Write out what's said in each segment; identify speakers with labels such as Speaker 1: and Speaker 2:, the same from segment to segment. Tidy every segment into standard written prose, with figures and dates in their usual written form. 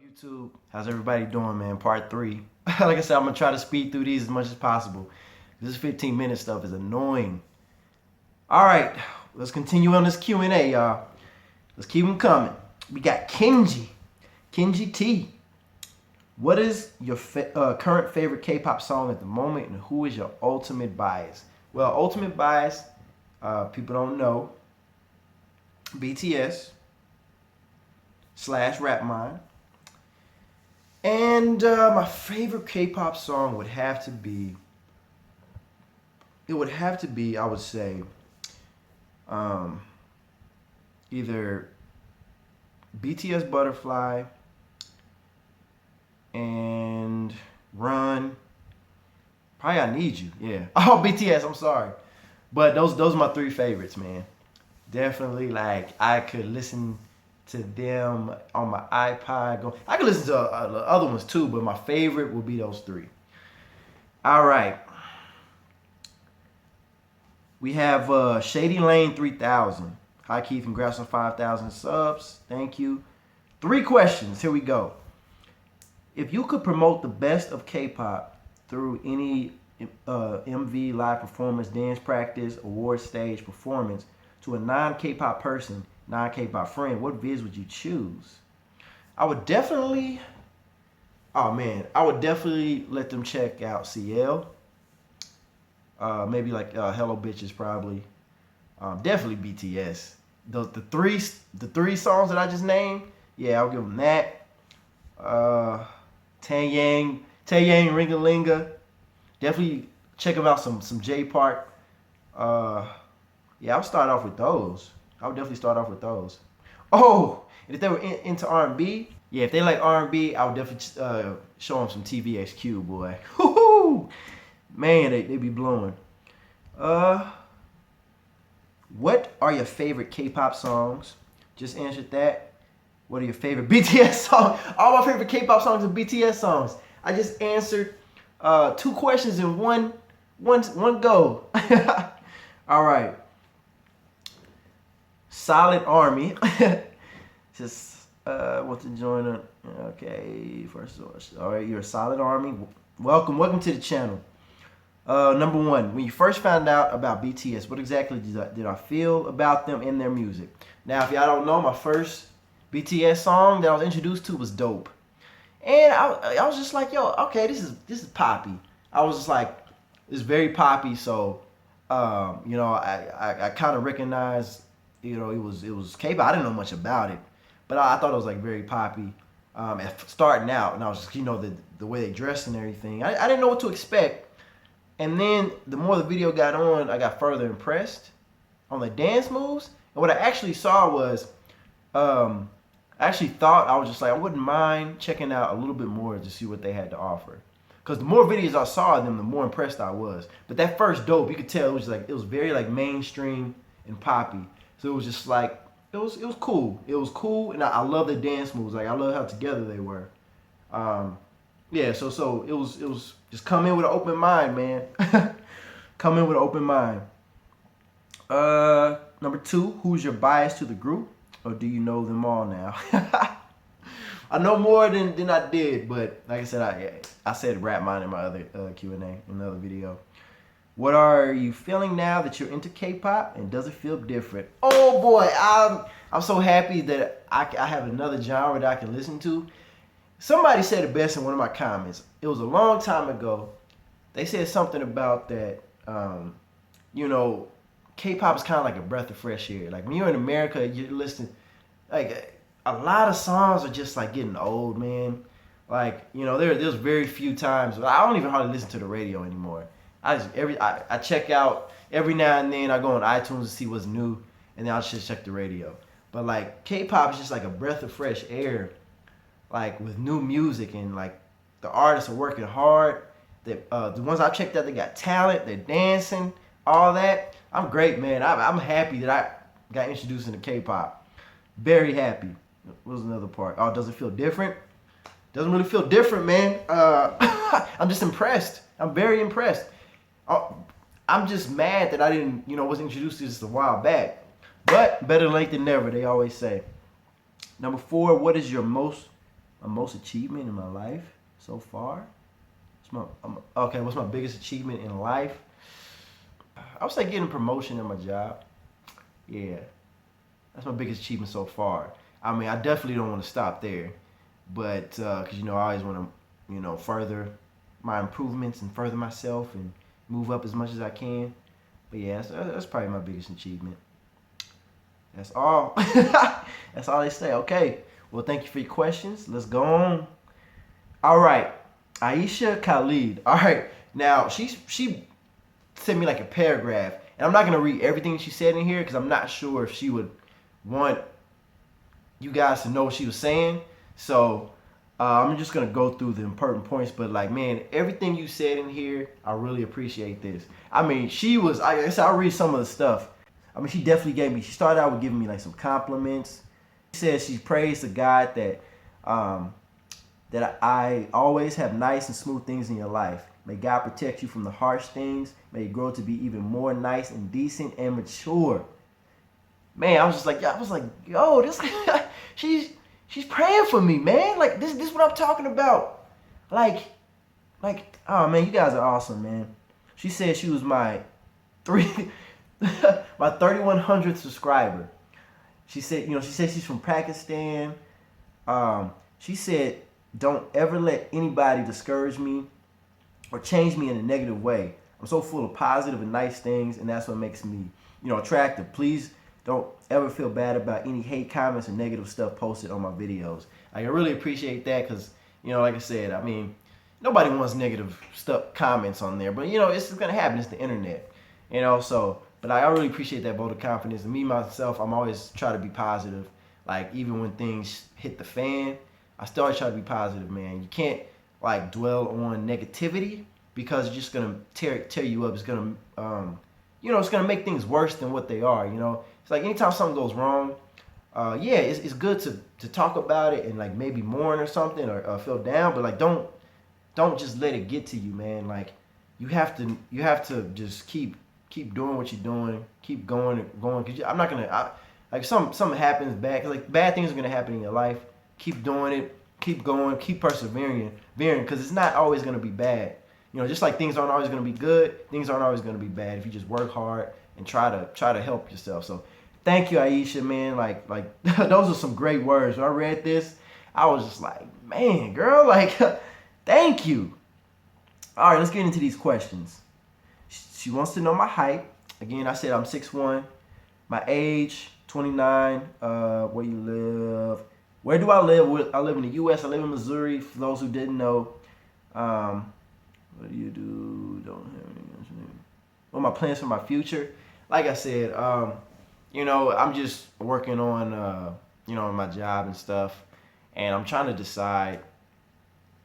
Speaker 1: YouTube? How's everybody doing, man? Part 3. Like I said, I'm going to try to speed through these as much as possible. This 15-minute stuff is annoying. All right, let's continue on this Q&A, y'all. Let's keep them coming. We got Kenji T. What is your current favorite K-pop song at the moment, and who is your ultimate bias? Well, ultimate bias, people don't know, BTS / Rapmine. And my favorite K-pop song would have to be, I would say, either BTS Butterfly and Run. Probably I Need You, yeah. Oh, BTS, I'm sorry. But those are my 3 favorites, man. Definitely, like, I could listen to them on my iPod. I could listen to other ones too, but my favorite will be those 3. All right. We have Shady Lane 3000. Hi, Keith. Congrats on 5,000 subs. Thank you. 3 questions. Here we go. If you could promote the best of K-pop through any MV live performance, dance practice, award stage performance to a non-K-pop person, non-K-pop friend, what vids would you choose? I would definitely let them check out CL. Maybe like Hello Bitches probably. Definitely BTS. The three songs that I just named, yeah, I'll give them that. Taeyang, Ringalinga. Definitely check them out some J Park. Yeah, I'll start off with those. I would definitely start off with those. Oh, and if they were into R&B, yeah, if they like R&B, I would definitely show them some TVXQ, boy. Woo-hoo! Man, they be blowing. What are your favorite K-pop songs? Just answered that. What are your favorite BTS songs? All my favorite K-pop songs are BTS songs. I just answered 2 questions in one go. All right. Solid Army. Just want to join a. Okay, first of all right, you're a Solid Army. Welcome to the channel. Number 1, when you first found out about BTS, what exactly did I feel about them and their music? Now, if y'all don't know, my first BTS song that I was introduced to was Dope, and I was just like, yo, okay, this is poppy. I was just like, it's very poppy, so I kind of recognized, it was K-pop. I didn't know much about it, but I thought it was like very poppy starting out, and I was just, the way they dressed and everything. I didn't know what to expect. And then the more the video got on, I got further impressed on the dance moves. And what I actually saw was, I actually thought, I was just like, I wouldn't mind checking out a little bit more to see what they had to offer. Because the more videos I saw of them, the more impressed I was. But that first Dope, you could tell it was very like mainstream and poppy. So it was just like, it was cool. It was cool, and I love the dance moves. Like, I love how together they were. Yeah, so it was just come in with an open mind, man. Come in with an open mind. Number 2, who's your bias to the group, or do you know them all now? I know more than I did, but like I said, I said Rapmine in my other Q&A in another video. What are you feeling now that you're into K-pop, and does it feel different? Oh boy, I'm so happy that I have another genre that I can listen to. Somebody said it best in one of my comments. It was a long time ago. They said something about that, K-pop is kind of like a breath of fresh air. Like, when you're in America, you're listening, like, a lot of songs are just like getting old, man. Like, there's very few times. I don't even hardly listen to the radio anymore. I check out every now and then. I go on iTunes to see what's new, and then I'll just check the radio. But like, K-pop is just like a breath of fresh air. Like, with new music, and like the artists are working hard. The ones I checked out, they got talent, they're dancing, all that. I'm great, man. I'm happy that I got introduced into K-pop. Very happy. What was another part? Oh, does it feel different? Doesn't really feel different, man. I'm just impressed. I'm very impressed. I'm just mad that I didn't, wasn't introduced to this a while back. But better late than never, they always say. Number 4, what is your most My most achievement in my life so far. Okay, what's my biggest achievement in life? I would say getting a promotion in my job. Yeah, that's my biggest achievement so far. I mean, I definitely don't want to stop there, but because I always want to, further my improvements and further myself and move up as much as I can. But yeah, that's probably my biggest achievement. That's all. That's all they say. Okay. Well, thank you for your questions. Let's go on. All right, Aisha Khalid. All right, now she sent me like a paragraph, and I'm not gonna read everything she said in here because I'm not sure if she would want you guys to know what she was saying. So I'm just gonna go through the important points. But like, man, everything you said in here, I really appreciate this. I mean, she was. I guess I'll read some of the stuff. I mean, she definitely gave me. She started out with giving me like some compliments. She said she prays to God that I always have nice and smooth things in your life. May God protect you from the harsh things. May you grow to be even more nice and decent and mature. Man, I was just like, yo, this she's praying for me, man. Like this is what I'm talking about. Like, oh man, you guys are awesome, man. She said she was my my 3100th subscriber. She said, she said she's from Pakistan. She said, don't ever let anybody discourage me or change me in a negative way. I'm so full of positive and nice things, and that's what makes me, attractive. Please don't ever feel bad about any hate comments or negative stuff posted on my videos. I really appreciate that because, like I said, I mean, nobody wants negative stuff, comments on there, but, it's going to happen. It's the internet, so, but I really appreciate that vote of confidence. And me, myself, I'm always try to be positive. Like, even when things hit the fan, I still always try to be positive, man. You can't like dwell on negativity because it's just gonna tear you up. It's gonna it's gonna make things worse than what they are. It's like anytime something goes wrong, it's good to talk about it and like maybe mourn or something or feel down, but like don't just let it get to you, man. Like you have to just keep doing what you're doing, keep going. Cause I'm not gonna like something happens bad. Cause like bad things are gonna happen in your life. Keep doing it, keep going, keep persevering, because it's not always going to be bad. Just like things aren't always going to be good, things aren't always going to be bad if you just work hard and try to help yourself. So thank you, Aisha, man. Like those are some great words. When I read this, I was just like, man, girl, like thank you. All right, let's get into these questions. She wants to know my height. Again, I said I'm 6'1", my age, 29, where you live. Where do I live? I live in the U.S. I live in Missouri. For those who didn't know, what do you do? Don't have any. What are my plans for my future? Like I said, I'm just working on, my job and stuff, and I'm trying to decide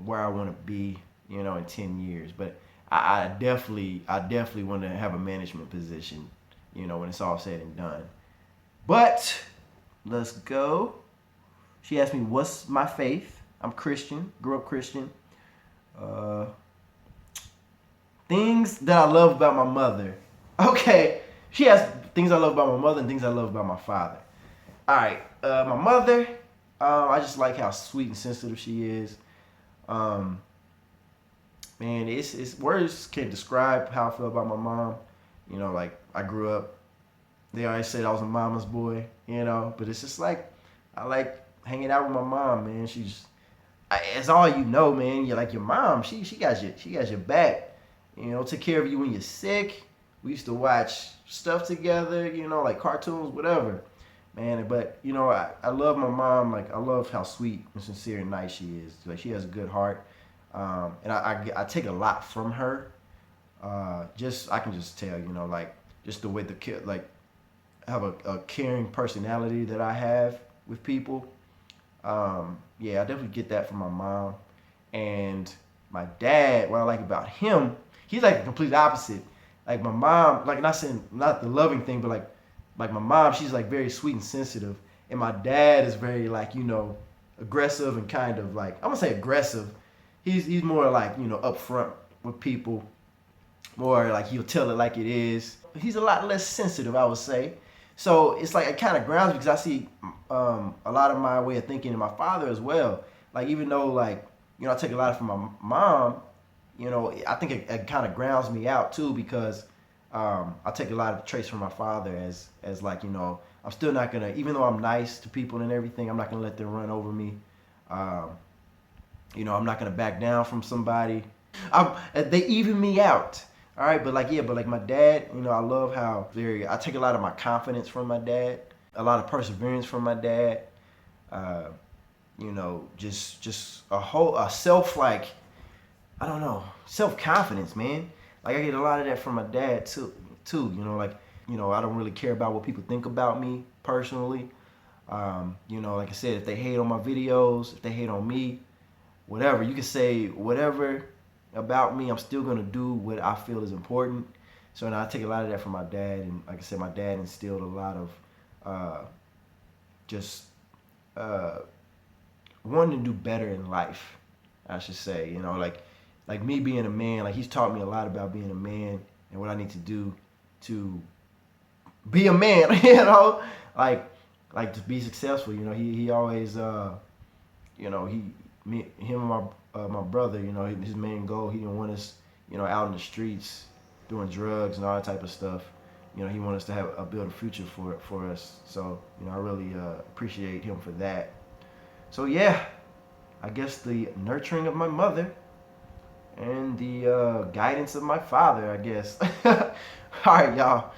Speaker 1: where I want to be, in 10 years. But I definitely want to have a management position, when it's all said and done. But let's go. She asked me, what's my faith? I'm Christian, grew up Christian. Things that I love about my mother. Okay, she asked things I love about my mother and things I love about my father. All right, my mother, I just like how sweet and sensitive she is. Man, it's words can't describe how I feel about my mom. Like I grew up, they always said I was a mama's boy, but it's just like, I like hanging out with my mom, man. It's all man. You're like your mom. She got your back. Take care of you when you're sick. We used to watch stuff together, like cartoons, whatever, man. But I love my mom. Like I love how sweet and sincere and nice she is. Like she has a good heart, and I take a lot from her. I can just tell, like just the way the kid like have a caring personality that I have with people. I definitely get that from my mom. And my dad, what I like about him, he's like the complete opposite. Like my mom, like not the loving thing, but like my mom, she's like very sweet and sensitive. And my dad is very like, aggressive and kind of like, I'm gonna say aggressive. He's more like, upfront with people. More like he'll tell it like it is. He's a lot less sensitive, I would say. So it's like it kind of grounds me because I see a lot of my way of thinking in my father as well. like even though like I take a lot from my mom, I think it kind of grounds me out too because I take a lot of traits from my father as like I'm still not gonna, even though I'm nice to people and everything, I'm not gonna let them run over me. Um, I'm not gonna back down from somebody. They even me out. All right, but like my dad, I love how I take a lot of my confidence from my dad, a lot of perseverance from my dad. Uh, just a self like I don't know, self confidence, man. Like I get a lot of that from my dad too. Like I don't really care about what people think about me personally. Like I said, if they hate on my videos, if they hate on me, whatever, you can say whatever about me. I'm still gonna do what I feel is important. So now I take a lot of that from my dad, and like I said, my dad instilled a lot of just wanting to do better in life, I should say. Like me being a man, like he's taught me a lot about being a man and what I need to do to be a man, like to be successful. He always him and my brother, his main goal, he didn't want us, out in the streets doing drugs and all that type of stuff. He wanted us to build a future for us. So, I really appreciate him for that. So yeah, I guess the nurturing of my mother and the guidance of my father, I guess. All right, y'all.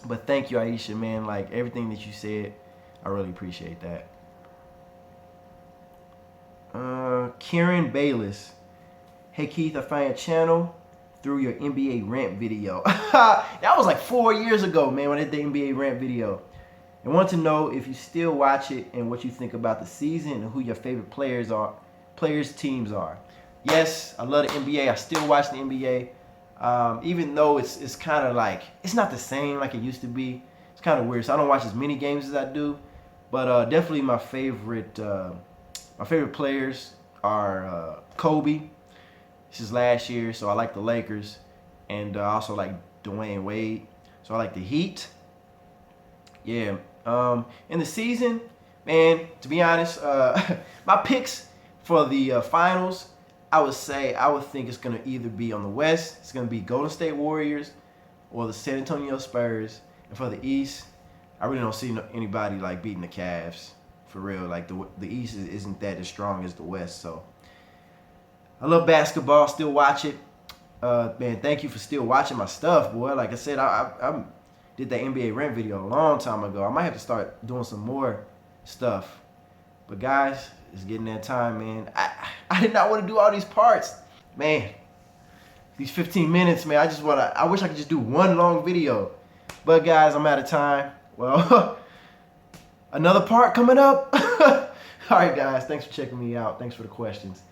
Speaker 1: But thank you, Aisha, man. Like everything that you said, I really appreciate that. Karen Bayless. Hey Keith, I found your channel through your NBA rant video. That was like 4 years ago, man, when I did the NBA rant video. I want to know if you still watch it and what you think about the season and who your favorite teams are. Yes, I love the NBA. I still watch the NBA. Even though it's kind of like, it's not the same like it used to be. It's kind of weird. So I don't watch as many games as I do. But definitely my favorite players are Kobe. This is last year, so I like the Lakers. And I also like Dwayne Wade. So I like the Heat. Yeah. In the season, man, to be honest, my picks for the finals, I would think it's going to either be on the West, it's going to be Golden State Warriors or the San Antonio Spurs. And for the East, I really don't see anybody like beating the Cavs. For real, like the East isn't that as strong as the West. So I love basketball, still watch it. Man, thank you for still watching my stuff, boy. Like I said, I did that NBA rant video a long time ago. I might have to start doing some more stuff. But guys, it's getting that time, man. I did not want to do all these parts. Man, these 15 minutes, man, I wish I could just do one long video. But guys, I'm out of time. Well, another part coming up. All right, guys, thanks for checking me out. Thanks for the questions.